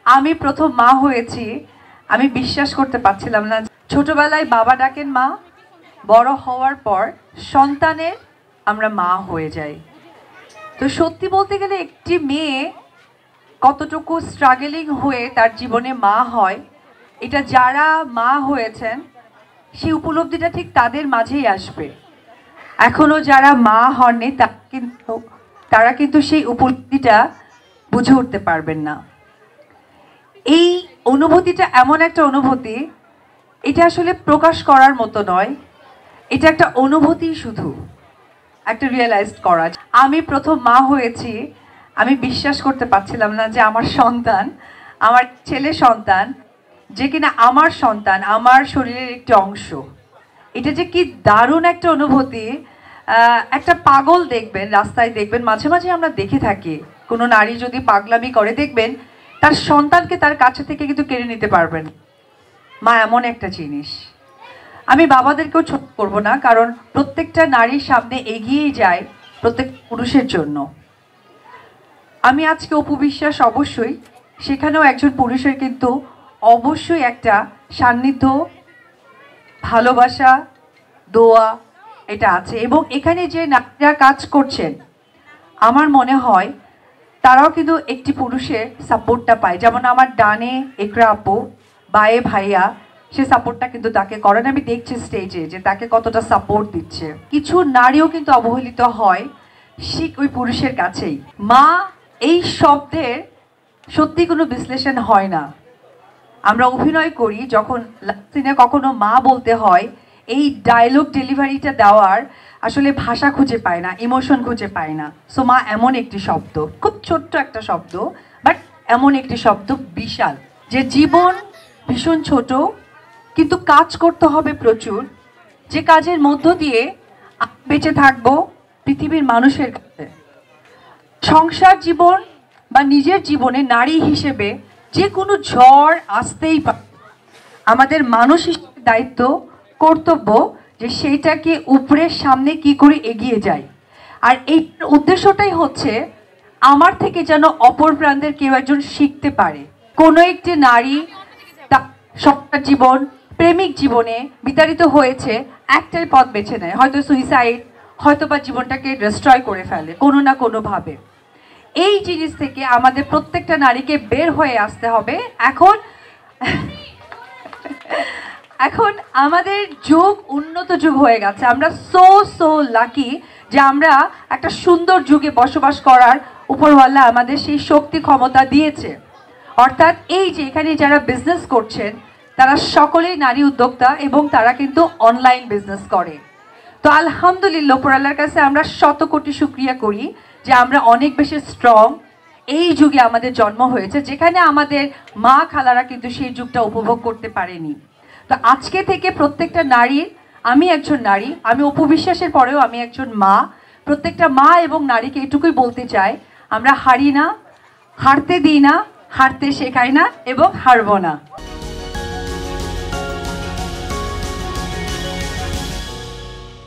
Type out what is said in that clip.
আমি প্রথম মা হয়েছি, আমি বিশ্বাস করতে পারছিলাম না। ছোটবেলায় বাবা ডাকেন মা, বড় হওয়ার পর সন্তানের আমরা মা হয়ে যাই। তো সত্যি বলতে গেলে একটি মেয়ে কতটুকু স্ট্রাগলিং হয়ে তার জীবনে মা হয়, এটা যারা মা হয়েছেন সেই উপলব্ধিটা ঠিক তাদের মাঝেই আসবে। এখনো যারা মা হননি তারা কিন্তু সেই উপলব্ধিটা বুঝে উঠতে পারবেন না। এই অনুভূতিটা এমন একটা অনুভূতি, এটা আসলে প্রকাশ করার মতো নয়, এটা একটা অনুভূতি, শুধু একটা রিয়েলাইজ করা। আমি প্রথম মা হয়েছি, আমি বিশ্বাস করতে পারছিলাম না যে আমার সন্তান, আমার ছেলে সন্তান, যে কিনা আমার সন্তান, আমার শরীরের একটি অংশ। এটা যে কি দারুণ একটা অনুভূতি। একটা পাগল দেখবেন, রাস্তায় দেখবেন, মাঝে মাঝে আমরা দেখে থাকি, কোনো নারী যদি পাগলামি করে দেখবেন তার সন্তানকে তার কাছে থেকে কিন্তু কেড়ে নিতে পারবেন। মা এমন একটা জিনিস। আমি বাবাদেরকেও ছোট করবো না, কারণ প্রত্যেকটা নারীর সামনে এগিয়েই যায় প্রত্যেক পুরুষের জন্য। আমি আজকে অপু বিশ্বাস, অবশ্যই সেখানেও একজন পুরুষের কিন্তু অবশ্যই একটা সান্নিধ্য, ভালোবাসা, দোয়া এটা আছে। এবং এখানে যে নারীরা কাজ করছেন, আমার মনে হয় তারাও কিন্তু একটি পুরুষের সাপোর্টটা পায়। যেমন আমার ডানে একরা আপু, বায়ে ভাইয়া, সে সাপোর্টটা কিন্তু তাকে করেন। আমি দেখছি স্টেজে যে তাকে কতটা সাপোর্ট দিচ্ছে। কিছু নারীও কিন্তু অবহেলিত হয় ঠিক ওই পুরুষের কাছেই। মা এই শব্দের সত্যি কোনো বিশ্লেষণ হয় না। আমরা অভিনয় করি, যখন সিনে কখনো মা বলতে হয়, এই ডায়লগ ডেলিভারিটা দেওয়ার আসলে ভাষা খুঁজে পায় না, ইমোশন খুঁজে পায় না। সো মা এমন একটি শব্দ, খুব ছোট্ট একটা শব্দ, বাট এমন একটি শব্দ বিশাল, যে জীবন ভীষণ ছোট কিন্তু কাজ করতে হবে প্রচুর, যে কাজের মধ্য দিয়ে বেঁচে থাকবো পৃথিবীর মানুষের কাছে। সংসার জীবন বা নিজের জীবনে নারী হিসেবে যে কোনো ঝড় আসতেই পারে। আমাদের মানুষ হিসেবে দায়িত্ব, কর্তব্য যে সেইটাকে উপরের সামনে কি করে এগিয়ে যায়। আর এই উদ্দেশ্যটাই হচ্ছে আমার থেকে যেন অপর প্রান্তের কেউ একজন শিখতে পারে। কোনো একটি নারী তার সংসার জীবন, প্রেমিক জীবনে বিতাড়িত হয়েছে, একটাই পথ বেছে নেয়, হয়তো সুইসাইড, হয়তো বা জীবনটাকে ডিস্ট্রয় করে ফেলে কোনো না কোনোভাবে। এই জিনিস থেকে আমাদের প্রত্যেকটা নারীকে বের হয়ে আসতে হবে। এখন আমাদের যুগ উন্নত যুগ হয়ে গেছে। আমরা সো লাকি যে আমরা একটা সুন্দর যুগে বসবাস করার উপরওয়ালা আমাদের সেই শক্তি ক্ষমতা দিয়েছে। অর্থাৎ এই যে এখানে যারা বিজনেস করছেন তারা সকলেই নারী উদ্যোক্তা, এবং তারা কিন্তু অনলাইন বিজনেস করে। তো আলহামদুলিল্লাহ, উপরওয়ালার কাছে আমরা শত কোটি শুকরিয়া করি যে আমরা অনেক বেশি স্ট্রং। এই যুগে আমাদের জন্ম হয়েছে, যেখানে আমাদের মা খালারা কিন্তু সেই যুগটা উপভোগ করতে পারেনি। তো আজকে থেকে প্রত্যেকটা নারীর, আমি একজন নারী, আমি অপু বিশ্বাসের পরেও আমি একজন মা, প্রত্যেকটা মা এবং নারীকে এটুকুই বলতে চাই, আমরা হারি না, হারতে দিই না, হারতে শেখাই না, এবং হারবো না।